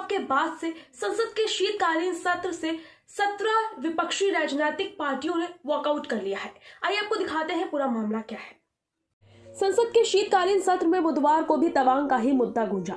के बाद से संसद के शीतकालीन सत्र से 17 विपक्षी राजनीतिक पार्टियों ने वॉकआउट कर लिया है। आइए आपको दिखाते हैं पूरा मामला क्या है। संसद के शीतकालीन सत्र में बुधवार को भी तवांग का ही मुद्दा गूंजा।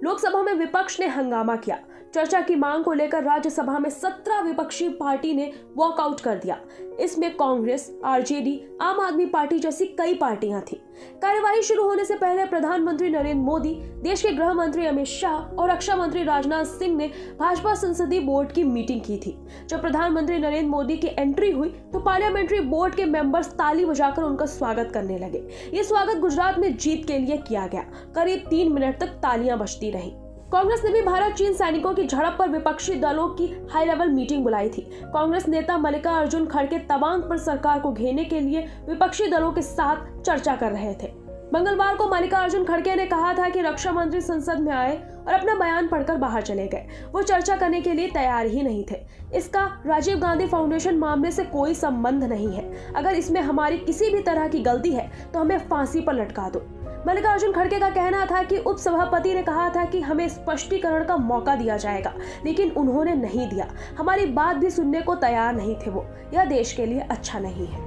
लोकसभा में विपक्ष ने हंगामा किया। चर्चा की मांग को लेकर राज्यसभा में 17 विपक्षी पार्टी ने वॉकआउट कर दिया। इसमें कांग्रेस, आरजेडी, आम आदमी पार्टी जैसी कई पार्टियां थी। कार्यवाही शुरू होने से पहले प्रधानमंत्री नरेंद्र मोदी, देश के गृह मंत्री अमित शाह और रक्षा मंत्री राजनाथ सिंह ने भाजपा संसदीय बोर्ड की मीटिंग की थी। जब प्रधानमंत्री नरेंद्र मोदी की एंट्री हुई तो पार्लियामेंट्री बोर्ड के मेंबर्स ताली बजाकर उनका स्वागत करने लगे। ये स्वागत गुजरात में जीत के लिए किया गया। करीब 3 मिनट तक तालियां बजती रही। कांग्रेस ने भी भारत चीन सैनिकों की झड़प पर विपक्षी दलों की हाई लेवल मीटिंग बुलाई थी। कांग्रेस नेता मल्लिकार्जुन खड़गे तवांग पर सरकार को घेरने के लिए विपक्षी दलों के साथ चर्चा कर रहे थे। मंगलवार को मल्लिकार्जुन खड़गे ने कहा था कि रक्षा मंत्री संसद में आए और अपना बयान पढ़कर बाहर चले गए। वो चर्चा करने के लिए तैयार ही नहीं थे। इसका राजीव गांधी फाउंडेशन मामले से कोई संबंध नहीं है। अगर इसमें हमारी किसी भी तरह की गलती है तो हमें फांसी पर लटका दो। मल्लिकार्जुन खड़गे का कहना था कि उपसभापति ने कहा था कि हमें स्पष्टीकरण का मौका दिया जाएगा, लेकिन उन्होंने नहीं दिया। हमारी बात भी सुनने को तैयार नहीं थे वो। यह देश के लिए अच्छा नहीं है।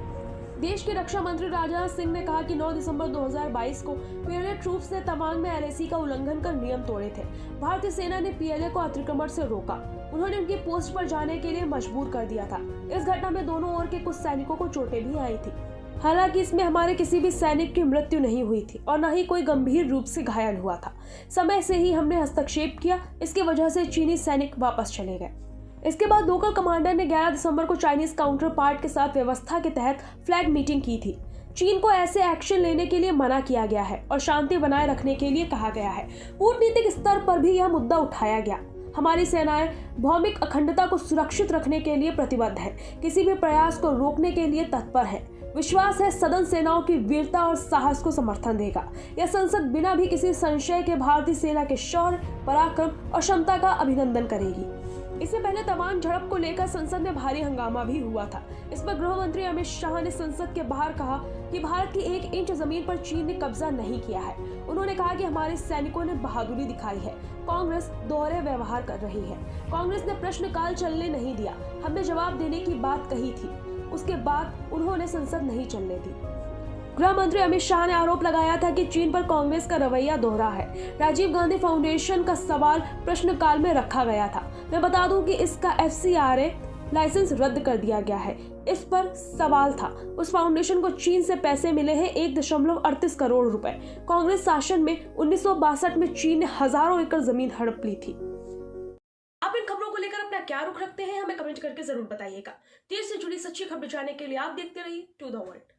देश के रक्षा मंत्री राजनाथ सिंह ने कहा कि 9 दिसंबर 2022 को पीएलए ट्रूप्स ने तवांग में एलएसी का उल्लंघन कर नियम तोड़े थे। भारतीय सेना ने पीएलए को अतिक्रमण से रोका। उन्होंने उनकी पोस्ट पर जाने के लिए मजबूर कर दिया था। इस घटना में दोनों ओर के कुछ सैनिकों को चोटें भी आई थी। हालांकि इसमें हमारे किसी भी सैनिक की मृत्यु नहीं हुई थी और न ही कोई गंभीर रूप से घायल हुआ था। समय से ही हमने हस्तक्षेप किया, इसकी वजह से चीनी सैनिक वापस चले गए। इसके बाद लोकल कमांडर ने 11 दिसंबर को चाइनीज काउंटर पार्ट के साथ व्यवस्था के तहत फ्लैग मीटिंग की थी। चीन को ऐसे एक्शन लेने के लिए मना किया गया है और शांति बनाए रखने के लिए कहा गया है। कूटनीतिक स्तर पर भी यह मुद्दा उठाया गया। हमारी सेनाएं भौमिक अखंडता को सुरक्षित रखने के लिए प्रतिबद्ध है, किसी भी प्रयास को रोकने के लिए तत्पर है। विश्वास है सदन सेनाओं की वीरता और साहस को समर्थन देगा। यह संसद बिना भी किसी संशय के भारतीय सेना के शौर्य, पराक्रम और क्षमता का अभिनंदन करेगी। इससे पहले तवांग झड़प को लेकर संसद में भारी हंगामा भी हुआ था। इस पर गृह मंत्री अमित शाह ने संसद के बाहर कहा कि भारत की 1 इंच जमीन पर चीन ने कब्जा नहीं किया है। उन्होंने कहा कि हमारे सैनिकों ने बहादुरी दिखाई है। कांग्रेस दोहरे व्यवहार कर रही है। कांग्रेस ने प्रश्नकाल चलने नहीं दिया। हमने जवाब देने की बात कही थी, उसके बाद उन्होंने संसद नहीं चलने दी। गृह मंत्री अमित शाह ने आरोप लगाया था कि चीन पर कांग्रेस का रवैया दोहरा है। राजीव गांधी फाउंडेशन का सवाल प्रश्नकाल में रखा गया था। मैं बता दूं कि इसका FCRA लाइसेंस रद्द कर दिया गया है। इस पर सवाल था। उस फाउंडेशन को चीन से पैसे मिले हैं 1.38 करोड़ रुपए। कांग्रेस शासन में 1962 में चीन ने हजारों एकड़ जमीन हड़प ली थी। आप इन खबरों को लेकर अपना क्या रुख रखते हैं, हमें कमेंट करके जरूर बताइएगा। देश से जुड़ी सच्ची खबर जानने के लिए आप देखते रहिए टू द वर्ल्ड।